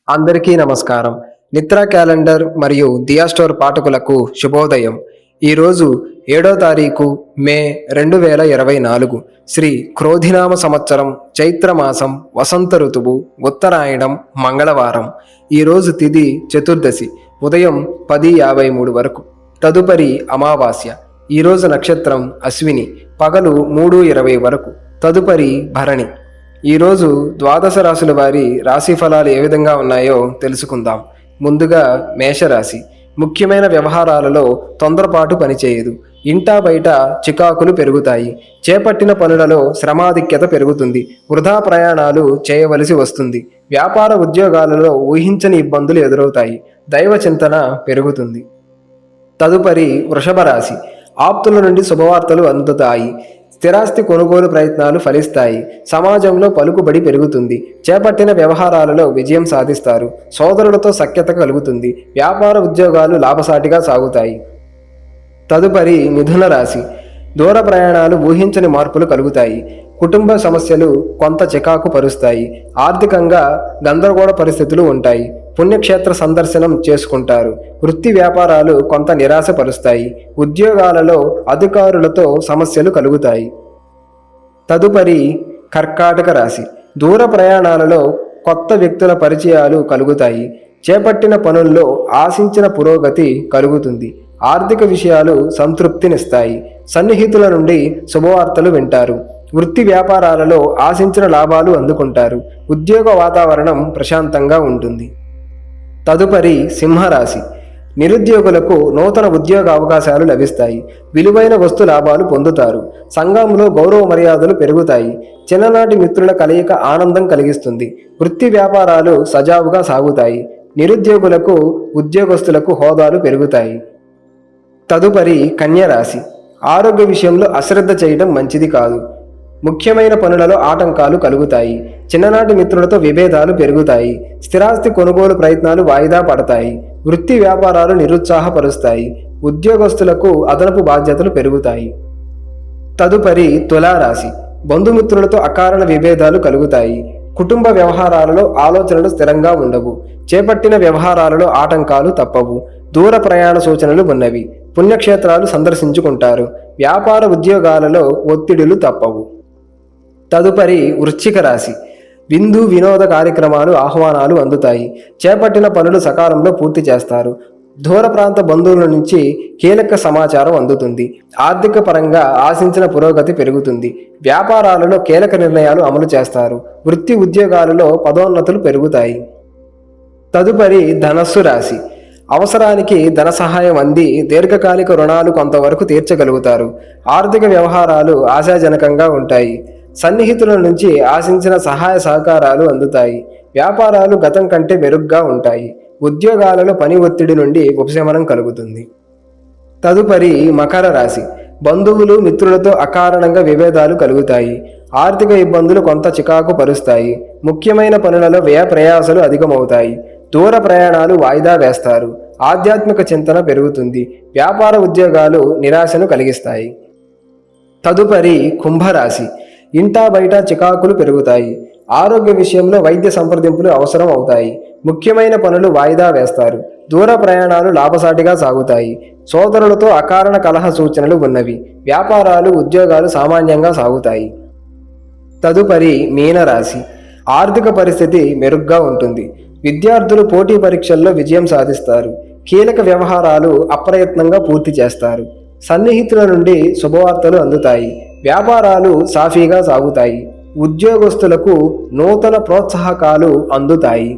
అందరికీ నమస్కారం. నిద్ర క్యాలెండర్ మరియు దియా స్టోర్ పాఠకులకు శుభోదయం. ఈరోజు 7వ తారీఖు మే 2024 శ్రీ క్రోధినామ సంవత్సరం చైత్రమాసం వసంత ఋతువు ఉత్తరాయణం మంగళవారం. ఈరోజు తిథి చతుర్దశి ఉదయం 10:53 వరకు. తదుపరి అమావాస్య. ఈరోజు నక్షత్రం అశ్విని పగలు 3:20 వరకు. తదుపరి భరణి. ఈరోజు ద్వాదశ రాశుల వారి రాశి ఫలాలు ఏ విధంగా ఉన్నాయో తెలుసుకుందాం. ముందుగా మేషరాశి. ముఖ్యమైన వ్యవహారాలలో తొందరపాటు పనిచేయదు. ఇంటా బయట చికాకులు పెరుగుతాయి. చేపట్టిన పనులలో శ్రమాధిక్యత పెరుగుతుంది. వృధా ప్రయాణాలు చేయవలసి వస్తుంది. వ్యాపార ఉద్యోగాలలో ఊహించని ఇబ్బందులు ఎదురవుతాయి. దైవ చింతన పెరుగుతుంది. తదుపరి వృషభ రాశి. ఆప్తుల నుండి శుభవార్తలు అందుతాయి. స్థిరాస్తి కొనుగోలు ప్రయత్నాలు ఫలిస్తాయి. సమాజంలో పలుకుబడి పెరుగుతుంది. చేపట్టిన వ్యవహారాలలో విజయం సాధిస్తారు. సోదరులతో సఖ్యత కలుగుతుంది. వ్యాపార ఉద్యోగాలు లాభసాటిగా సాగుతాయి. తదుపరి మిథున రాశి. దూర ప్రయాణాలు ఊహించని మార్పులు కలుగుతాయి. కుటుంబ సమస్యలు కొంత చికాకు పరుస్తాయి. ఆర్థికంగా గందరగోళ పరిస్థితులు ఉంటాయి. పుణ్యక్షేత్ర సందర్శనం చేసుకుంటారు. వృత్తి వ్యాపారాలు కొంత నిరాశపరుస్తాయి. ఉద్యోగాలలో అధికారులతో సమస్యలు కలుగుతాయి. తదుపరి కర్కాటక రాశి. దూర ప్రయాణాలలో కొత్త వ్యక్తుల పరిచయాలు కలుగుతాయి. చేపట్టిన పనుల్లో ఆశించిన పురోగతి కలుగుతుంది. ఆర్థిక విషయాలు సంతృప్తినిస్తాయి. సన్నిహితుల నుండి శుభవార్తలు వింటారు. వృత్తి వ్యాపారాలలో ఆశించిన లాభాలు అందుకుంటారు. ఉద్యోగ వాతావరణం ప్రశాంతంగా ఉంటుంది. తదుపరి సింహరాశి. నిరుద్యోగులకు నూతన ఉద్యోగ అవకాశాలు లభిస్తాయి. విలువైన వస్తు లాభాలు పొందుతారు. సంఘంలో గౌరవ మర్యాదలు పెరుగుతాయి. చిన్ననాటి మిత్రుల కలయిక ఆనందం కలిగిస్తుంది. వృత్తి వ్యాపారాలు సజావుగా సాగుతాయి. నిరుద్యోగులకు ఉద్యోగస్తులకు హోదాలు పెరుగుతాయి. తదుపరి కన్యరాశి. ఆరోగ్య విషయంలో అశ్రద్ధ చేయడం మంచిది కాదు. ముఖ్యమైన పనులలో ఆటంకాలు కలుగుతాయి. చిన్ననాటి మిత్రులతో విభేదాలు పెరుగుతాయి. స్థిరాస్తి కొనుగోలు ప్రయత్నాలు వాయిదా పడతాయి. వృత్తి వ్యాపారాలు నిరుత్సాహపరుస్తాయి. ఉద్యోగస్తులకు అదనపు బాధ్యతలు పెరుగుతాయి. తదుపరి తులారాశి. బంధుమిత్రులతో అకారణ విభేదాలు కలుగుతాయి. కుటుంబ వ్యవహారాలలో ఆలోచనలు స్థిరంగా ఉండవు. చేపట్టిన వ్యవహారాలలో ఆటంకాలు తప్పవు. దూర ప్రయాణ సూచనలు ఉన్నవి. పుణ్యక్షేత్రాలు సందర్శించుకుంటారు. వ్యాపార ఉద్యోగాలలో ఒత్తిడులు తప్పవు. తదుపరి వృశ్చిక రాశి. విందు వినోద కార్యక్రమాలు ఆహ్వానాలు అందుతాయి. చేపట్టిన పనులు సకాలంలో పూర్తి చేస్తారు. దూర ప్రాంత బంధువుల నుంచి కీలక సమాచారం అందుతుంది. ఆర్థిక పరంగా ఆశించిన పురోగతి పెరుగుతుంది. వ్యాపారాలలో కీలక నిర్ణయాలు అమలు చేస్తారు. వృత్తి ఉద్యోగాలలో పదోన్నతులు పెరుగుతాయి. తదుపరి ధనస్సు రాశి. అవసరానికి ధన సహాయం అంది దీర్ఘకాలిక రుణాలు కొంతవరకు తీర్చగలుగుతారు. ఆర్థిక వ్యవహారాలు ఆశాజనకంగా ఉంటాయి. సన్నిహితుల నుంచి ఆశించిన సహాయ సహకారాలు అందుతాయి. వ్యాపారాలు గతం కంటే మెరుగ్గా ఉంటాయి. ఉద్యోగాలలో పని ఒత్తిడి నుండి ఉపశమనం కలుగుతుంది. తదుపరి మకర రాశి. బంధువులు మిత్రులతో అకారణంగా విభేదాలు కలుగుతాయి. ఆర్థిక ఇబ్బందులు కొంత చికాకు పరుస్తాయి. ముఖ్యమైన పనులలో వ్యయ ప్రయాసాలు అధికమవుతాయి. దూర ప్రయాణాలు వాయిదా వేస్తారు. ఆధ్యాత్మిక చింతన పెరుగుతుంది. వ్యాపార ఉద్యోగాలు నిరాశను కలిగిస్తాయి. తదుపరి కుంభరాశి. ఇంటా బయట చికాకులు పెరుగుతాయి. ఆరోగ్య విషయంలో వైద్య సంప్రదింపులు అవసరం అవుతాయి. ముఖ్యమైన పనులు వాయిదా వేస్తారు. దూర ప్రయాణాలు లాభసాటిగా సాగుతాయి. సోదరులతో అకారణ కలహ సూచనలు ఉన్నవి. వ్యాపారాలు ఉద్యోగాలు సామాన్యంగా సాగుతాయి. తదుపరి మీనరాశి. ఆర్థిక పరిస్థితి మెరుగ్గా ఉంటుంది. విద్యార్థులు పోటీ పరీక్షల్లో విజయం సాధిస్తారు. కీలక వ్యవహారాలు అప్రయత్నంగా పూర్తి చేస్తారు. సన్నిహితుల నుండి శుభవార్తలు అందుతాయి. వ్యాపారాలు సాఫీగా సాగుతాయి. ఉద్యోగస్తులకు నూతన ప్రోత్సాహకాలు అందుతాయి.